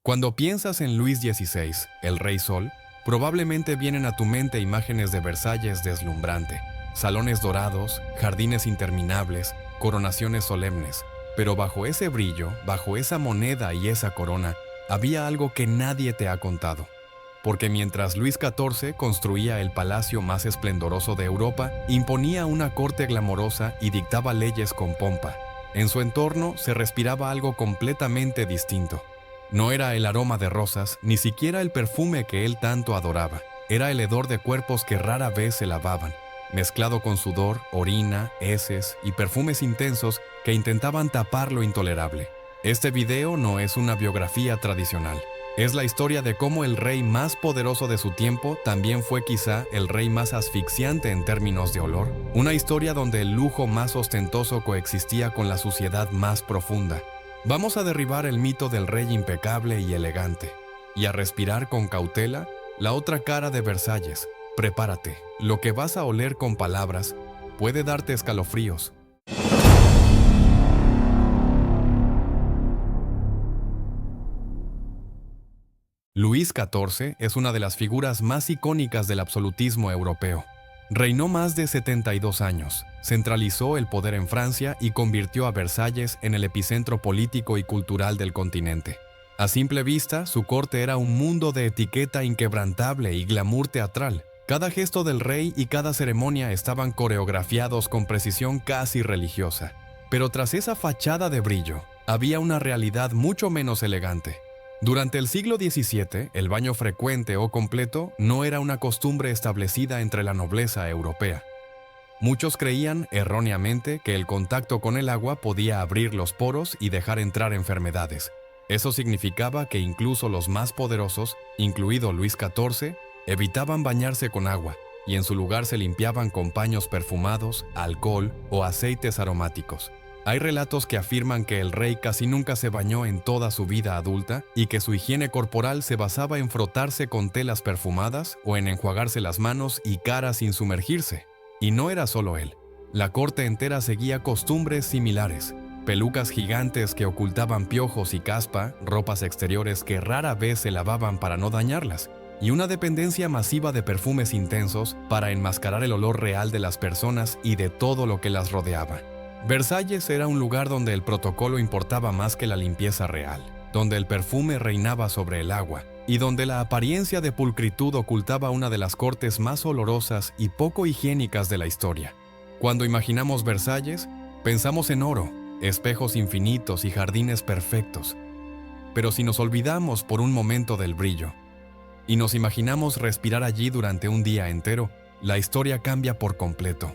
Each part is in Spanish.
Cuando piensas en Luis XVI, el Rey Sol, probablemente vienen a tu mente imágenes de Versalles deslumbrante, salones dorados, jardines interminables, coronaciones solemnes. Pero bajo ese brillo, bajo esa moneda y esa corona, había algo que nadie te ha contado. Porque mientras Luis XIV construía el palacio más esplendoroso de Europa, imponía una corte glamorosa y dictaba leyes con pompa, en su entorno se respiraba algo completamente distinto. No era el aroma de rosas, ni siquiera el perfume que él tanto adoraba. Era el hedor de cuerpos que rara vez se lavaban, mezclado con sudor, orina, heces y perfumes intensos que intentaban tapar lo intolerable. Este video no es una biografía tradicional. Es la historia de cómo el rey más poderoso de su tiempo también fue quizá el rey más asfixiante en términos de olor. Una historia donde el lujo más ostentoso coexistía con la suciedad más profunda. Vamos a derribar el mito del rey impecable y elegante, y a respirar con cautela la otra cara de Versalles. Prepárate, lo que vas a oler con palabras puede darte escalofríos. Luis XIV es una de las figuras más icónicas del absolutismo europeo. Reinó más de 72 años, centralizó el poder en Francia y convirtió a Versalles en el epicentro político y cultural del continente. A simple vista, su corte era un mundo de etiqueta inquebrantable y glamour teatral. Cada gesto del rey y cada ceremonia estaban coreografiados con precisión casi religiosa. Pero tras esa fachada de brillo, había una realidad mucho menos elegante. Durante el siglo XVII, el baño frecuente o completo no era una costumbre establecida entre la nobleza europea. Muchos creían, erróneamente, que el contacto con el agua podía abrir los poros y dejar entrar enfermedades. Eso significaba que incluso los más poderosos, incluido Luis XIV, evitaban bañarse con agua y en su lugar se limpiaban con paños perfumados, alcohol o aceites aromáticos. Hay relatos que afirman que el rey casi nunca se bañó en toda su vida adulta y que su higiene corporal se basaba en frotarse con telas perfumadas o en enjuagarse las manos y cara sin sumergirse. Y no era solo él. La corte entera seguía costumbres similares. Pelucas gigantes que ocultaban piojos y caspa, ropas exteriores que rara vez se lavaban para no dañarlas, y una dependencia masiva de perfumes intensos para enmascarar el olor real de las personas y de todo lo que las rodeaba. Versalles era un lugar donde el protocolo importaba más que la limpieza real, donde el perfume reinaba sobre el agua y donde la apariencia de pulcritud ocultaba una de las cortes más olorosas y poco higiénicas de la historia. Cuando imaginamos Versalles, pensamos en oro, espejos infinitos y jardines perfectos. Pero si nos olvidamos por un momento del brillo y nos imaginamos respirar allí durante un día entero, la historia cambia por completo.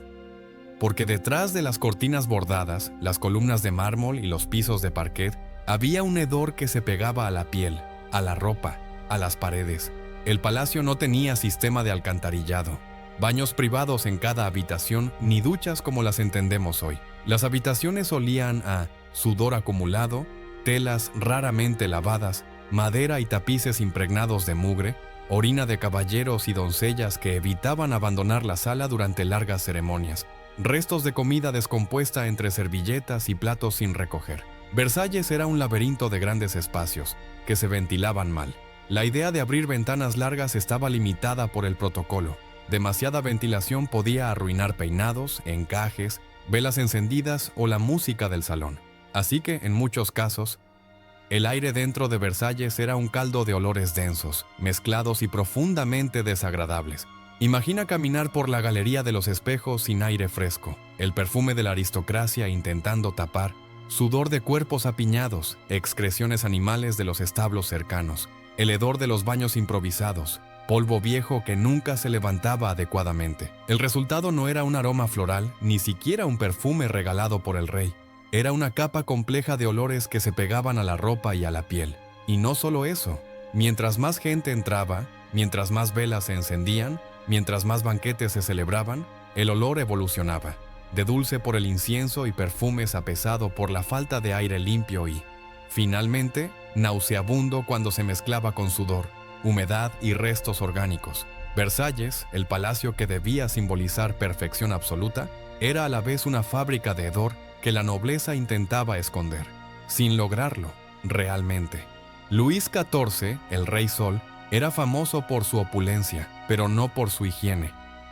Porque detrás de las cortinas bordadas, las columnas de mármol y los pisos de parquet, había un hedor que se pegaba a la piel, a la ropa, a las paredes. El palacio no tenía sistema de alcantarillado, baños privados en cada habitación, ni duchas como las entendemos hoy. Las habitaciones olían a sudor acumulado, telas raramente lavadas, madera y tapices impregnados de mugre, orina de caballeros y doncellas que evitaban abandonar la sala durante largas ceremonias, restos de comida descompuesta entre servilletas y platos sin recoger. Versalles era un laberinto de grandes espacios, que se ventilaban mal. La idea de abrir ventanas largas estaba limitada por el protocolo. Demasiada ventilación podía arruinar peinados, encajes, velas encendidas o la música del salón. Así que, en muchos casos, el aire dentro de Versalles era un caldo de olores densos, mezclados y profundamente desagradables. Imagina caminar por la galería de los espejos sin aire fresco, el perfume de la aristocracia intentando tapar, sudor de cuerpos apiñados, excreciones animales de los establos cercanos, el hedor de los baños improvisados, polvo viejo que nunca se levantaba adecuadamente. El resultado no era un aroma floral, ni siquiera un perfume regalado por el rey. Era una capa compleja de olores que se pegaban a la ropa y a la piel. Y no solo eso, mientras más gente entraba, mientras más velas se encendían, mientras más banquetes se celebraban, el olor evolucionaba, de dulce por el incienso y perfumes a pesado por la falta de aire limpio y, finalmente, nauseabundo cuando se mezclaba con sudor, humedad y restos orgánicos. Versalles, el palacio que debía simbolizar perfección absoluta, era a la vez una fábrica de hedor que la nobleza intentaba esconder, sin lograrlo realmente. Luis XIV, el Rey Sol, era famoso por su opulencia, pero no por su higiene.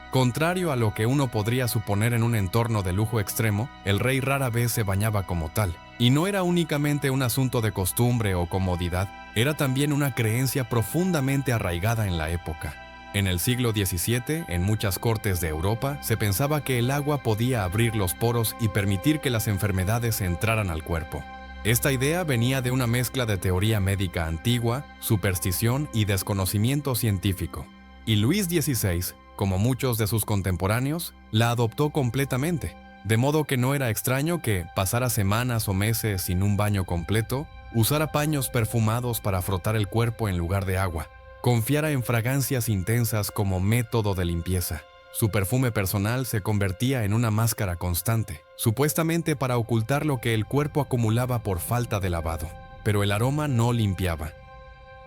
Contrario a lo que uno podría suponer en un entorno de lujo extremo, el rey rara vez se bañaba como tal. Y no era únicamente un asunto de costumbre o comodidad, era también una creencia profundamente arraigada en la época. En el siglo XVII, en muchas cortes de Europa, se pensaba que el agua podía abrir los poros y permitir que las enfermedades entraran al cuerpo. Esta idea venía de una mezcla de teoría médica antigua, superstición y desconocimiento científico. Y Luis XVI, como muchos de sus contemporáneos, la adoptó completamente, de modo que no era extraño que pasara semanas o meses sin un baño completo, usara paños perfumados para frotar el cuerpo en lugar de agua, confiara en fragancias intensas como método de limpieza. Su perfume personal se convertía en una máscara constante, supuestamente para ocultar lo que el cuerpo acumulaba por falta de lavado. Pero el aroma no limpiaba.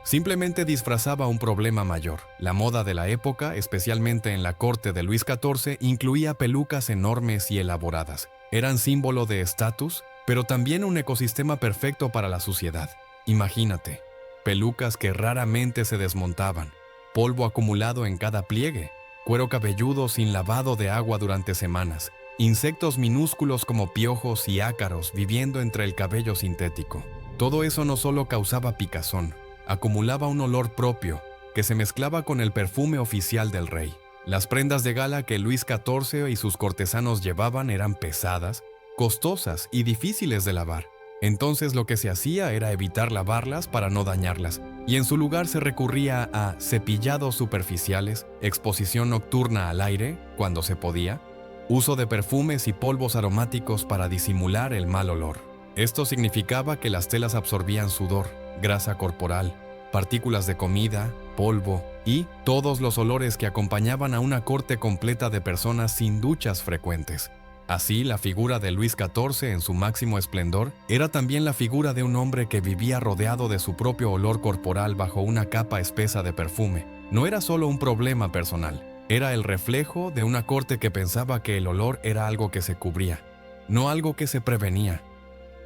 Simplemente disfrazaba un problema mayor. La moda de la época, especialmente en la corte de Luis XIV, incluía pelucas enormes y elaboradas. Eran símbolo de estatus, pero también un ecosistema perfecto para la suciedad. Imagínate, pelucas que raramente se desmontaban, polvo acumulado en cada pliegue, cuero cabelludo sin lavado de agua durante semanas, insectos minúsculos como piojos y ácaros viviendo entre el cabello sintético. Todo eso no solo causaba picazón, acumulaba un olor propio que se mezclaba con el perfume oficial del rey. Las prendas de gala que Luis XIV y sus cortesanos llevaban eran pesadas, costosas y difíciles de lavar. Entonces lo que se hacía era evitar lavarlas para no dañarlas, y en su lugar se recurría a cepillados superficiales, exposición nocturna al aire, cuando se podía, uso de perfumes y polvos aromáticos para disimular el mal olor. Esto significaba que las telas absorbían sudor, grasa corporal, partículas de comida, polvo y todos los olores que acompañaban a una corte completa de personas sin duchas frecuentes. Así, la figura de Luis XIV en su máximo esplendor era también la figura de un hombre que vivía rodeado de su propio olor corporal bajo una capa espesa de perfume. No era solo un problema personal, era el reflejo de una corte que pensaba que el olor era algo que se cubría, no algo que se prevenía.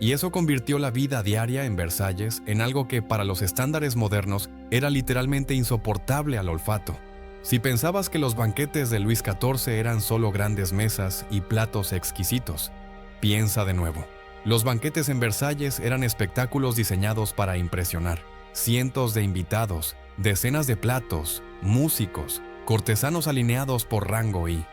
Y eso convirtió la vida diaria en Versalles en algo que para los estándares modernos era literalmente insoportable al olfato. Si pensabas que los banquetes de Luis XIV eran solo grandes mesas y platos exquisitos, piensa de nuevo. Los banquetes en Versalles eran espectáculos diseñados para impresionar. Cientos de invitados, decenas de platos, músicos, cortesanos alineados por rango y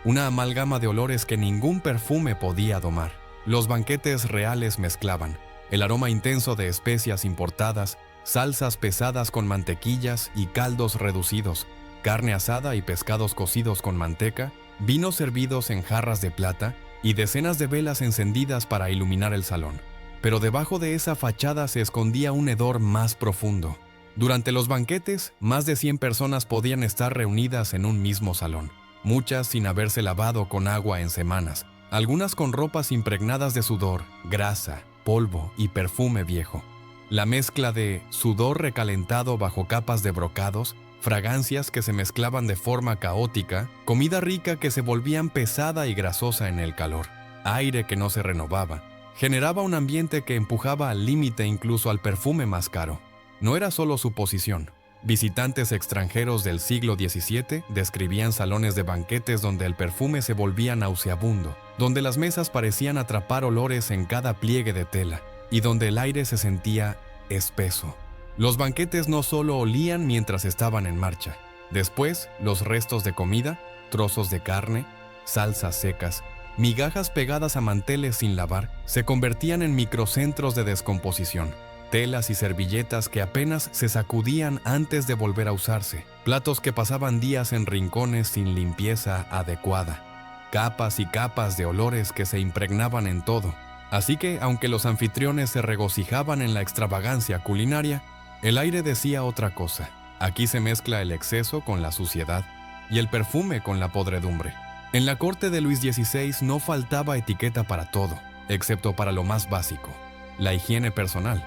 una amalgama de olores que ningún perfume podía domar. Los banquetes reales mezclaban el aroma intenso de especias importadas, salsas pesadas con mantequillas y caldos reducidos, carne asada y pescados cocidos con manteca, vinos servidos en jarras de plata y decenas de velas encendidas para iluminar el salón. Pero debajo de esa fachada se escondía un hedor más profundo. Durante los banquetes, más de 100 personas podían estar reunidas en un mismo salón, muchas sin haberse lavado con agua en semanas, algunas con ropas impregnadas de sudor, grasa, polvo y perfume viejo. La mezcla de sudor recalentado bajo capas de brocados, fragancias que se mezclaban de forma caótica, comida rica que se volvían pesada y grasosa en el calor, aire que no se renovaba, generaba un ambiente que empujaba al límite incluso al perfume más caro. No era solo suposición. Visitantes extranjeros del siglo XVII describían salones de banquetes donde el perfume se volvía nauseabundo, donde las mesas parecían atrapar olores en cada pliegue de tela y donde el aire se sentía espeso. Los banquetes no solo olían mientras estaban en marcha. Después, los restos de comida, trozos de carne, salsas secas, migajas pegadas a manteles sin lavar, se convertían en microcentros de descomposición. Telas y servilletas que apenas se sacudían antes de volver a usarse, platos que pasaban días en rincones sin limpieza adecuada, capas y capas de olores que se impregnaban en todo. Así que, aunque los anfitriones se regocijaban en la extravagancia culinaria, el aire decía otra cosa. Aquí se mezcla el exceso con la suciedad y el perfume con la podredumbre. En la corte de Luis XVI no faltaba etiqueta para todo, excepto para lo más básico, la higiene personal.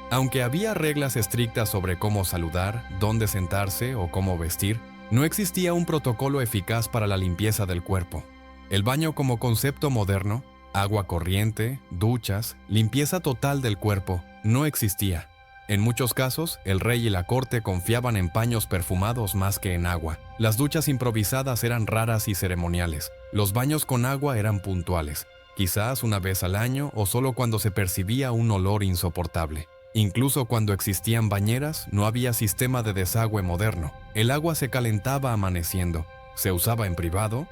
Aunque había reglas estrictas sobre cómo saludar, dónde sentarse o cómo vestir, no existía un protocolo eficaz para la limpieza del cuerpo. El baño como concepto moderno, agua corriente, duchas, limpieza total del cuerpo, no existía. En muchos casos, el rey y la corte confiaban en paños perfumados más que en agua. Las duchas improvisadas eran raras y ceremoniales. Los baños con agua eran puntuales, quizás una vez al año o solo cuando se percibía un olor insoportable. Incluso cuando existían bañeras, no había sistema de desagüe moderno. El agua se calentaba amaneciendo, se usaba en privado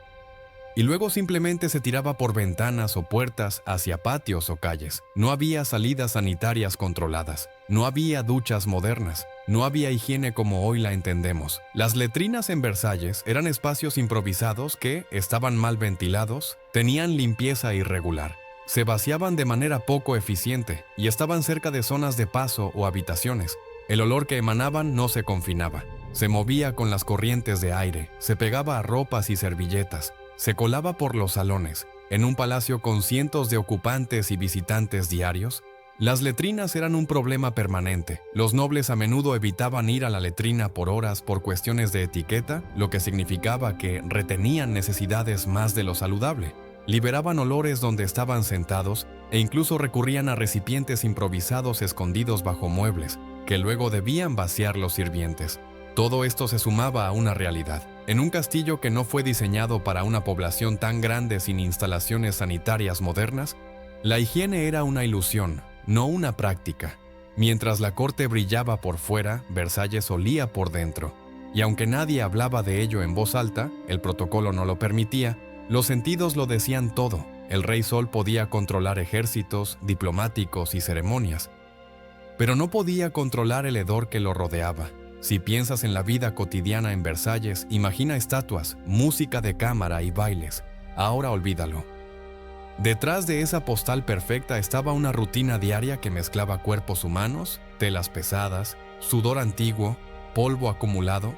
y luego simplemente se tiraba por ventanas o puertas hacia patios o calles. No había salidas sanitarias controladas, no había duchas modernas, no había higiene como hoy la entendemos. Las letrinas en Versalles eran espacios improvisados que estaban mal ventilados, tenían limpieza irregular, se vaciaban de manera poco eficiente y estaban cerca de zonas de paso o habitaciones. El olor que emanaban no se confinaba, se movía con las corrientes de aire, se pegaba a ropas y servilletas, se colaba por los salones. En un palacio con cientos de ocupantes y visitantes diarios, las letrinas eran un problema permanente. Los nobles a menudo evitaban ir a la letrina por horas por cuestiones de etiqueta, lo que significaba que retenían necesidades más de lo saludable. Liberaban olores donde estaban sentados e incluso recurrían a recipientes improvisados escondidos bajo muebles, que luego debían vaciar los sirvientes. Todo esto se sumaba a una realidad. En un castillo que no fue diseñado para una población tan grande sin instalaciones sanitarias modernas, la higiene era una ilusión, no una práctica. Mientras la corte brillaba por fuera, Versalles olía por dentro. Y aunque nadie hablaba de ello en voz alta, el protocolo no lo permitía, los sentidos lo decían todo. El rey Sol podía controlar ejércitos, diplomáticos y ceremonias, pero no podía controlar el hedor que lo rodeaba. Si piensas en la vida cotidiana en Versalles, imagina estatuas, música de cámara y bailes. Ahora olvídalo. Detrás de esa postal perfecta estaba una rutina diaria que mezclaba cuerpos humanos, telas pesadas, sudor antiguo, polvo acumulado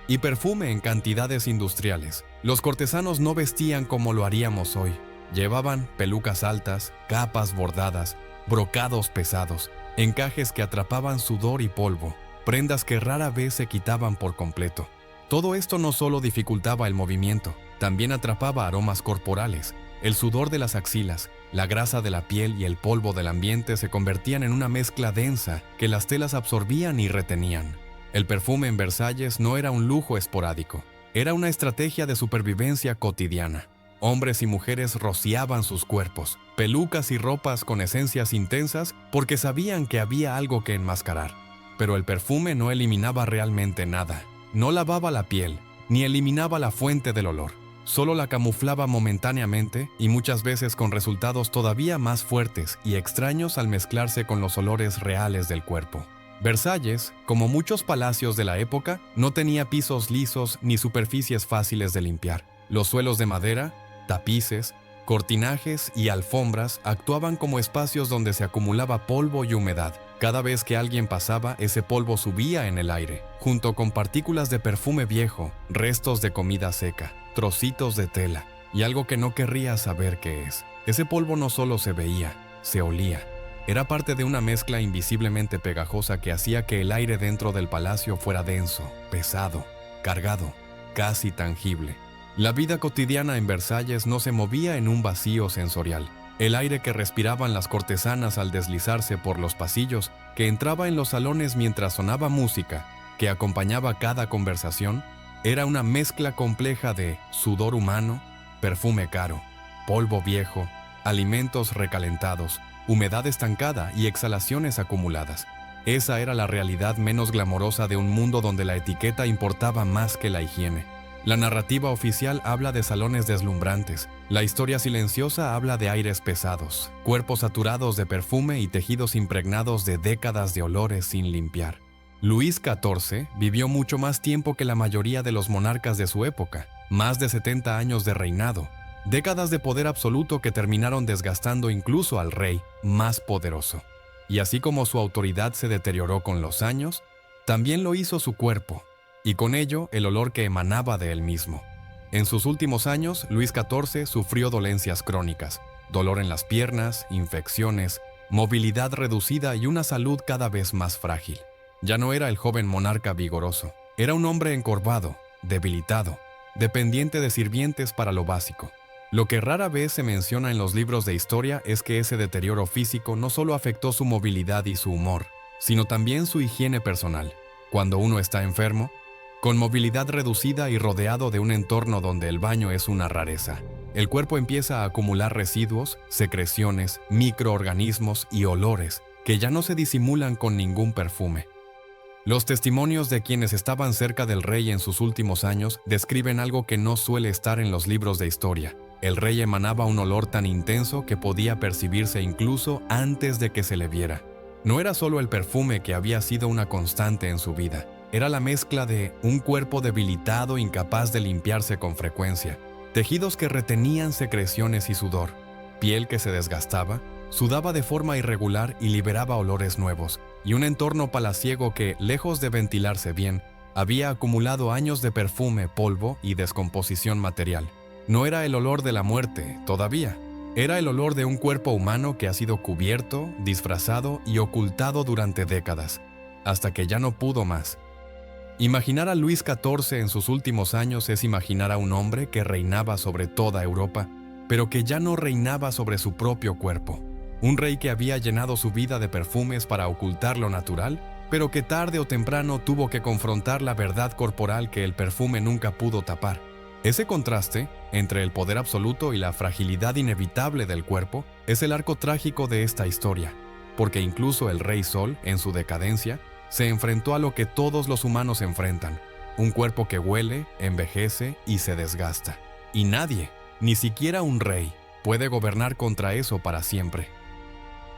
y perfume en cantidades industriales. Los cortesanos no vestían como lo haríamos hoy. Llevaban pelucas altas, capas bordadas, brocados pesados, encajes que atrapaban sudor y polvo, prendas que rara vez se quitaban por completo. Todo esto no solo dificultaba el movimiento, también atrapaba aromas corporales. El sudor de las axilas, la grasa de la piel y el polvo del ambiente se convertían en una mezcla densa que las telas absorbían y retenían. El perfume en Versalles no era un lujo esporádico, era una estrategia de supervivencia cotidiana. Hombres y mujeres rociaban sus cuerpos, pelucas y ropas con esencias intensas porque sabían que había algo que enmascarar. Pero el perfume no eliminaba realmente nada. No lavaba la piel, ni eliminaba la fuente del olor. Solo la camuflaba momentáneamente y muchas veces con resultados todavía más fuertes y extraños al mezclarse con los olores reales del cuerpo. Versalles, como muchos palacios de la época, no tenía pisos lisos ni superficies fáciles de limpiar. Los suelos de madera, tapices, cortinajes y alfombras actuaban como espacios donde se acumulaba polvo y humedad. Cada vez que alguien pasaba, ese polvo subía en el aire, junto con partículas de perfume viejo, restos de comida seca, trocitos de tela y algo que no querría saber qué es. Ese polvo no solo se veía, se olía. Era parte de una mezcla invisiblemente pegajosa que hacía que el aire dentro del palacio fuera denso, pesado, cargado, casi tangible. La vida cotidiana en Versalles no se movía en un vacío sensorial. El aire que respiraban las cortesanas al deslizarse por los pasillos, que entraba en los salones mientras sonaba música, que acompañaba cada conversación, era una mezcla compleja de sudor humano, perfume caro, polvo viejo, alimentos recalentados, humedad estancada y exhalaciones acumuladas. Esa era la realidad menos glamorosa de un mundo donde la etiqueta importaba más que la higiene. La narrativa oficial habla de salones deslumbrantes. La historia silenciosa habla de aires pesados, cuerpos saturados de perfume y tejidos impregnados de décadas de olores sin limpiar. Luis XIV vivió mucho más tiempo que la mayoría de los monarcas de su época, más de 70 años de reinado, décadas de poder absoluto que terminaron desgastando incluso al rey más poderoso. Y así como su autoridad se deterioró con los años, también lo hizo su cuerpo, y con ello el olor que emanaba de él mismo. En sus últimos años, Luis XIV sufrió dolencias crónicas, dolor en las piernas, infecciones, movilidad reducida y una salud cada vez más frágil. Ya no era el joven monarca vigoroso, era un hombre encorvado, debilitado, dependiente de sirvientes para lo básico. Lo que rara vez se menciona en los libros de historia es que ese deterioro físico no solo afectó su movilidad y su humor, sino también su higiene personal. Cuando uno está enfermo, con movilidad reducida y rodeado de un entorno donde el baño es una rareza, el cuerpo empieza a acumular residuos, secreciones, microorganismos y olores que ya no se disimulan con ningún perfume. Los testimonios de quienes estaban cerca del rey en sus últimos años describen algo que no suele estar en los libros de historia. El rey emanaba un olor tan intenso que podía percibirse incluso antes de que se le viera. No era solo el perfume que había sido una constante en su vida, era la mezcla de un cuerpo debilitado incapaz de limpiarse con frecuencia, tejidos que retenían secreciones y sudor, piel que se desgastaba, sudaba de forma irregular y liberaba olores nuevos, y un entorno palaciego que, lejos de ventilarse bien, había acumulado años de perfume, polvo y descomposición material. No era el olor de la muerte, todavía. Era el olor de un cuerpo humano que ha sido cubierto, disfrazado y ocultado durante décadas, hasta que ya no pudo más. Imaginar a Luis XIV en sus últimos años es imaginar a un hombre que reinaba sobre toda Europa, pero que ya no reinaba sobre su propio cuerpo. Un rey que había llenado su vida de perfumes para ocultar lo natural, pero que tarde o temprano tuvo que confrontar la verdad corporal que el perfume nunca pudo tapar. Ese contraste entre el poder absoluto y la fragilidad inevitable del cuerpo es el arco trágico de esta historia, porque incluso el Rey Sol, en su decadencia, se enfrentó a lo que todos los humanos enfrentan, un cuerpo que huele, envejece y se desgasta. Y nadie, ni siquiera un rey, puede gobernar contra eso para siempre.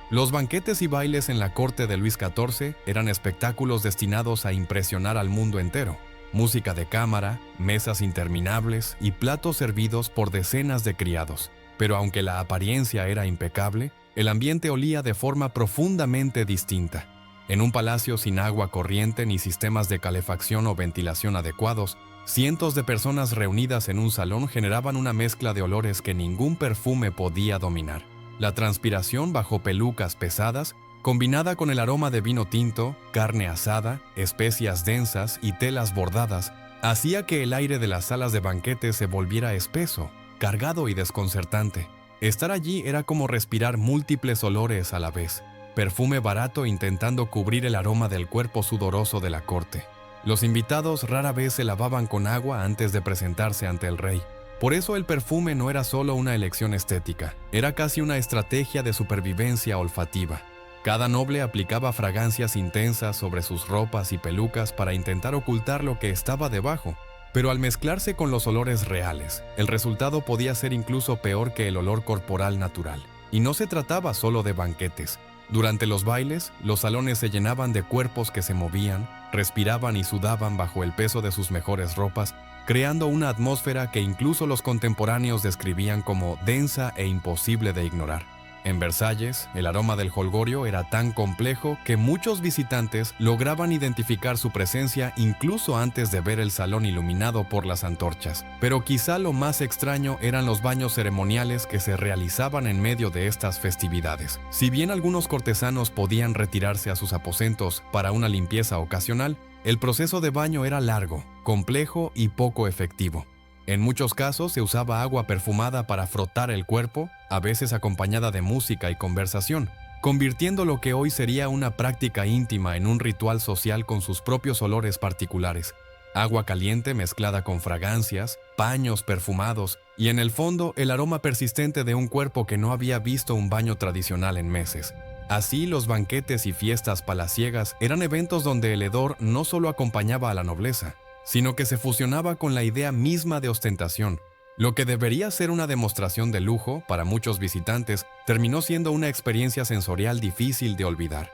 Los banquetes y bailes en la corte de Luis XIV eran espectáculos destinados a impresionar al mundo entero. Música de cámara, mesas interminables y platos servidos por decenas de criados. Pero aunque la apariencia era impecable, el ambiente olía de forma profundamente distinta. En un palacio sin agua corriente ni sistemas de calefacción o ventilación adecuados, cientos de personas reunidas en un salón generaban una mezcla de olores que ningún perfume podía dominar. La transpiración bajo pelucas pesadas, combinada con el aroma de vino tinto, carne asada, especias densas y telas bordadas, hacía que el aire de las salas de banquete se volviera espeso, cargado y desconcertante. Estar allí era como respirar múltiples olores a la vez. Perfume barato intentando cubrir el aroma del cuerpo sudoroso de la corte. Los invitados rara vez se lavaban con agua antes de presentarse ante el rey. Por eso el perfume no era solo una elección estética, era casi una estrategia de supervivencia olfativa. Cada noble aplicaba fragancias intensas sobre sus ropas y pelucas para intentar ocultar lo que estaba debajo. Pero al mezclarse con los olores reales, el resultado podía ser incluso peor que el olor corporal natural. Y no se trataba solo de banquetes. Durante los bailes, los salones se llenaban de cuerpos que se movían, respiraban y sudaban bajo el peso de sus mejores ropas, creando una atmósfera que incluso los contemporáneos describían como densa e imposible de ignorar. En Versalles, el aroma del jolgorio era tan complejo que muchos visitantes lograban identificar su presencia incluso antes de ver el salón iluminado por las antorchas. Pero quizá lo más extraño eran los baños ceremoniales que se realizaban en medio de estas festividades. Si bien algunos cortesanos podían retirarse a sus aposentos para una limpieza ocasional, el proceso de baño era largo, complejo y poco efectivo. En muchos casos se usaba agua perfumada para frotar el cuerpo, a veces acompañada de música y conversación, convirtiendo lo que hoy sería una práctica íntima en un ritual social con sus propios olores particulares. Agua caliente mezclada con fragancias, paños perfumados y en el fondo el aroma persistente de un cuerpo que no había visto un baño tradicional en meses. Así, los banquetes y fiestas palaciegas eran eventos donde el hedor no solo acompañaba a la nobleza, sino que se fusionaba con la idea misma de ostentación. Lo que debería ser una demostración de lujo para muchos visitantes terminó siendo una experiencia sensorial difícil de olvidar.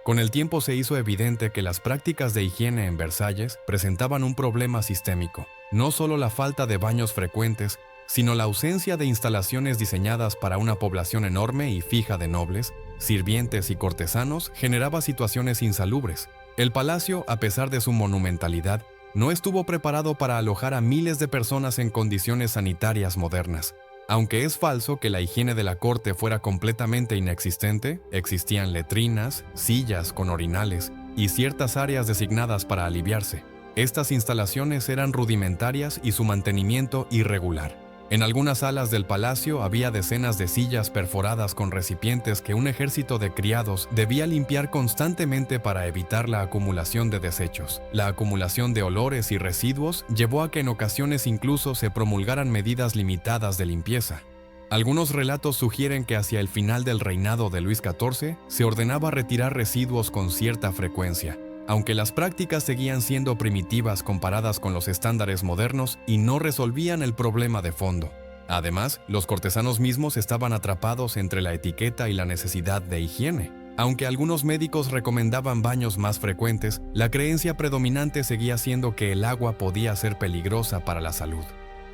Con el tiempo se hizo evidente que las prácticas de higiene en Versalles presentaban un problema sistémico. No solo la falta de baños frecuentes, sino la ausencia de instalaciones diseñadas para una población enorme y fija de nobles, sirvientes y cortesanos generaba situaciones insalubres. El palacio, a pesar de su monumentalidad, no estuvo preparado para alojar a miles de personas en condiciones sanitarias modernas. Aunque es falso que la higiene de la corte fuera completamente inexistente, existían letrinas, sillas con orinales y ciertas áreas designadas para aliviarse. Estas instalaciones eran rudimentarias y su mantenimiento irregular. En algunas salas del palacio había decenas de sillas perforadas con recipientes que un ejército de criados debía limpiar constantemente para evitar la acumulación de desechos. La acumulación de olores y residuos llevó a que en ocasiones incluso se promulgaran medidas limitadas de limpieza. Algunos relatos sugieren que hacia el final del reinado de Luis XIV se ordenaba retirar residuos con cierta frecuencia, aunque las prácticas seguían siendo primitivas comparadas con los estándares modernos y no resolvían el problema de fondo. Además, los cortesanos mismos estaban atrapados entre la etiqueta y la necesidad de higiene. Aunque algunos médicos recomendaban baños más frecuentes, la creencia predominante seguía siendo que el agua podía ser peligrosa para la salud,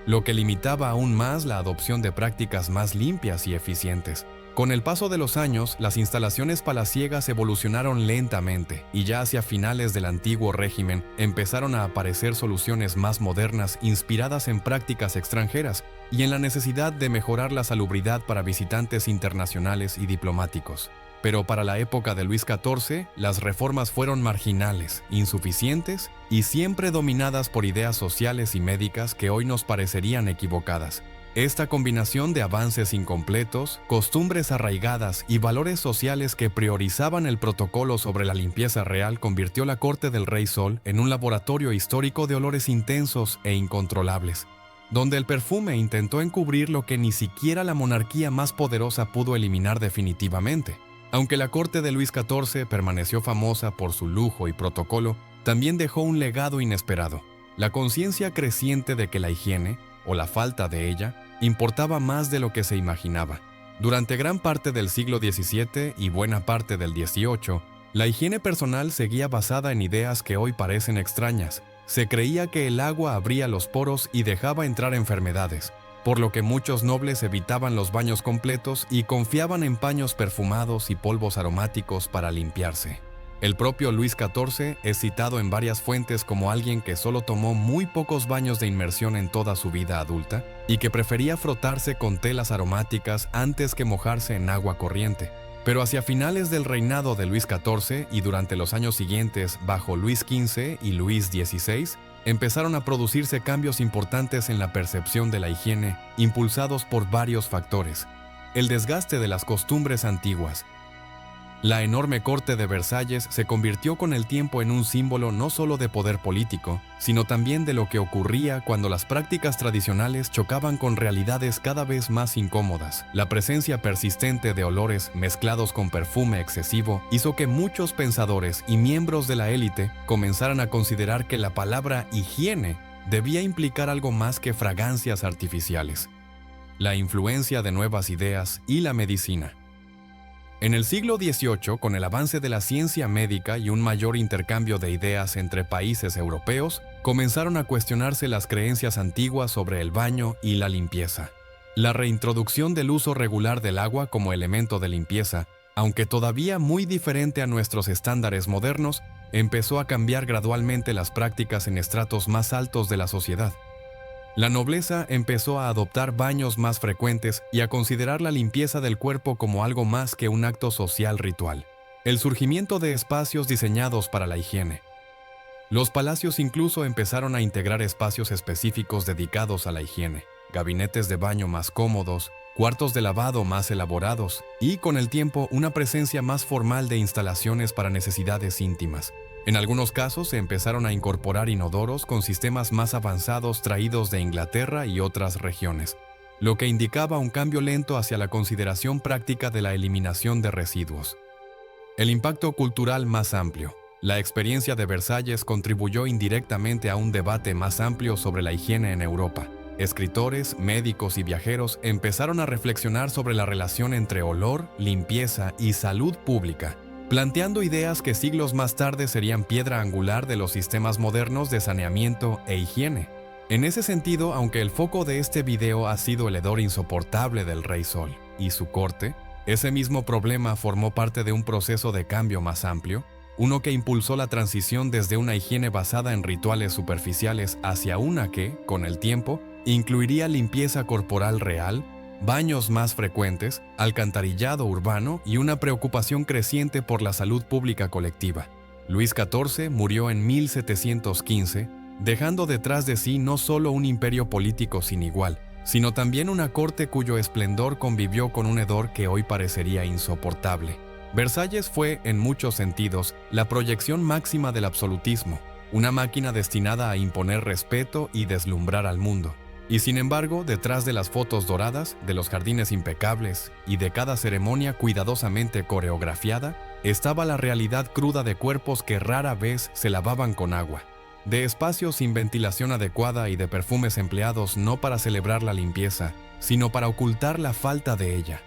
lo que limitaba aún más la adopción de prácticas más limpias y eficientes. Con el paso de los años, las instalaciones palaciegas evolucionaron lentamente y ya hacia finales del antiguo régimen empezaron a aparecer soluciones más modernas inspiradas en prácticas extranjeras y en la necesidad de mejorar la salubridad para visitantes internacionales y diplomáticos. Pero para la época de Luis XIV, las reformas fueron marginales, insuficientes y siempre dominadas por ideas sociales y médicas que hoy nos parecerían equivocadas. Esta combinación de avances incompletos, costumbres arraigadas y valores sociales que priorizaban el protocolo sobre la limpieza real convirtió la corte del Rey Sol en un laboratorio histórico de olores intensos e incontrolables, donde el perfume intentó encubrir lo que ni siquiera la monarquía más poderosa pudo eliminar definitivamente. Aunque la corte de Luis XIV permaneció famosa por su lujo y protocolo, también dejó un legado inesperado: la conciencia creciente de que la higiene, o la falta de ella, importaba más de lo que se imaginaba. Durante gran parte del siglo XVII y buena parte del XVIII, la higiene personal seguía basada en ideas que hoy parecen extrañas. Se creía que el agua abría los poros y dejaba entrar enfermedades, por lo que muchos nobles evitaban los baños completos y confiaban en paños perfumados y polvos aromáticos para limpiarse. El propio Luis XIV es citado en varias fuentes como alguien que solo tomó muy pocos baños de inmersión en toda su vida adulta y que prefería frotarse con telas aromáticas antes que mojarse en agua corriente. Pero hacia finales del reinado de Luis XIV y durante los años siguientes bajo Luis XV y Luis XVI, empezaron a producirse cambios importantes en la percepción de la higiene, impulsados por varios factores: el desgaste de las costumbres antiguas. La enorme corte de Versalles se convirtió con el tiempo en un símbolo no solo de poder político, sino también de lo que ocurría cuando las prácticas tradicionales chocaban con realidades cada vez más incómodas. La presencia persistente de olores mezclados con perfume excesivo hizo que muchos pensadores y miembros de la élite comenzaran a considerar que la palabra higiene debía implicar algo más que fragancias artificiales. La influencia de nuevas ideas y la medicina. En el siglo XVIII, con el avance de la ciencia médica y un mayor intercambio de ideas entre países europeos, comenzaron a cuestionarse las creencias antiguas sobre el baño y la limpieza. La reintroducción del uso regular del agua como elemento de limpieza, aunque todavía muy diferente a nuestros estándares modernos, empezó a cambiar gradualmente las prácticas en estratos más altos de la sociedad. La nobleza empezó a adoptar baños más frecuentes y a considerar la limpieza del cuerpo como algo más que un acto social ritual. El surgimiento de espacios diseñados para la higiene. Los palacios incluso empezaron a integrar espacios específicos dedicados a la higiene, gabinetes de baño más cómodos, cuartos de lavado más elaborados y, con el tiempo, una presencia más formal de instalaciones para necesidades íntimas. En algunos casos se empezaron a incorporar inodoros con sistemas más avanzados traídos de Inglaterra y otras regiones, lo que indicaba un cambio lento hacia la consideración práctica de la eliminación de residuos. El impacto cultural más amplio. La experiencia de Versalles contribuyó indirectamente a un debate más amplio sobre la higiene en Europa. Escritores, médicos y viajeros empezaron a reflexionar sobre la relación entre olor, limpieza y salud pública, planteando ideas que siglos más tarde serían piedra angular de los sistemas modernos de saneamiento e higiene. En ese sentido, aunque el foco de este video ha sido el hedor insoportable del Rey Sol y su corte, ese mismo problema formó parte de un proceso de cambio más amplio, uno que impulsó la transición desde una higiene basada en rituales superficiales hacia una que, con el tiempo, incluiría limpieza corporal real, baños más frecuentes, alcantarillado urbano y una preocupación creciente por la salud pública colectiva. Luis XIV murió en 1715, dejando detrás de sí no solo un imperio político sin igual, sino también una corte cuyo esplendor convivió con un hedor que hoy parecería insoportable. Versalles fue, en muchos sentidos, la proyección máxima del absolutismo, una máquina destinada a imponer respeto y deslumbrar al mundo. Y sin embargo, detrás de las fotos doradas, de los jardines impecables y de cada ceremonia cuidadosamente coreografiada, estaba la realidad cruda de cuerpos que rara vez se lavaban con agua, de espacios sin ventilación adecuada y de perfumes empleados no para celebrar la limpieza, sino para ocultar la falta de ella.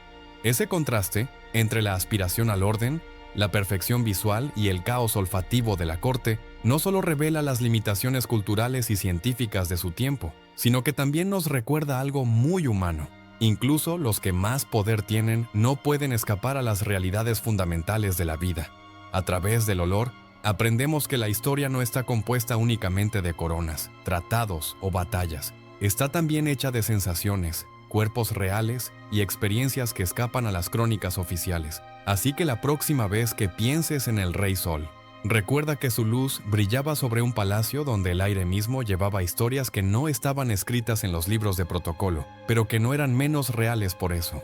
Ese contraste entre la aspiración al orden, la perfección visual y el caos olfativo de la corte no solo revela las limitaciones culturales y científicas de su tiempo, sino que también nos recuerda algo muy humano. Incluso los que más poder tienen no pueden escapar a las realidades fundamentales de la vida. A través del olor, aprendemos que la historia no está compuesta únicamente de coronas, tratados o batallas. Está también hecha de sensaciones, cuerpos reales y experiencias que escapan a las crónicas oficiales. Así que la próxima vez que pienses en el Rey Sol, recuerda que su luz brillaba sobre un palacio donde el aire mismo llevaba historias que no estaban escritas en los libros de protocolo, pero que no eran menos reales por eso.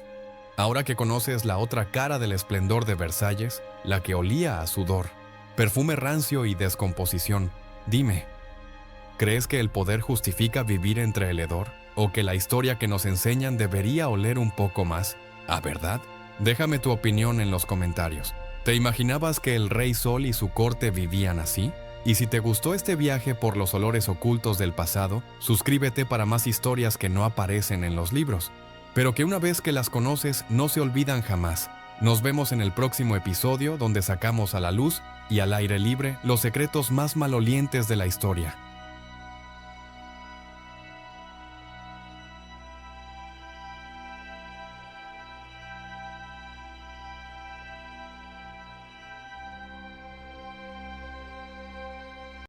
Ahora que conoces la otra cara del esplendor de Versalles, la que olía a sudor, perfume rancio y descomposición, dime, ¿crees que el poder justifica vivir entre el hedor? ¿O que la historia que nos enseñan debería oler un poco más a verdad? Déjame tu opinión en los comentarios. ¿Te imaginabas que el Rey Sol y su corte vivían así? Y si te gustó este viaje por los olores ocultos del pasado, suscríbete para más historias que no aparecen en los libros, pero que una vez que las conoces no se olvidan jamás. Nos vemos en el próximo episodio donde sacamos a la luz y al aire libre los secretos más malolientes de la historia.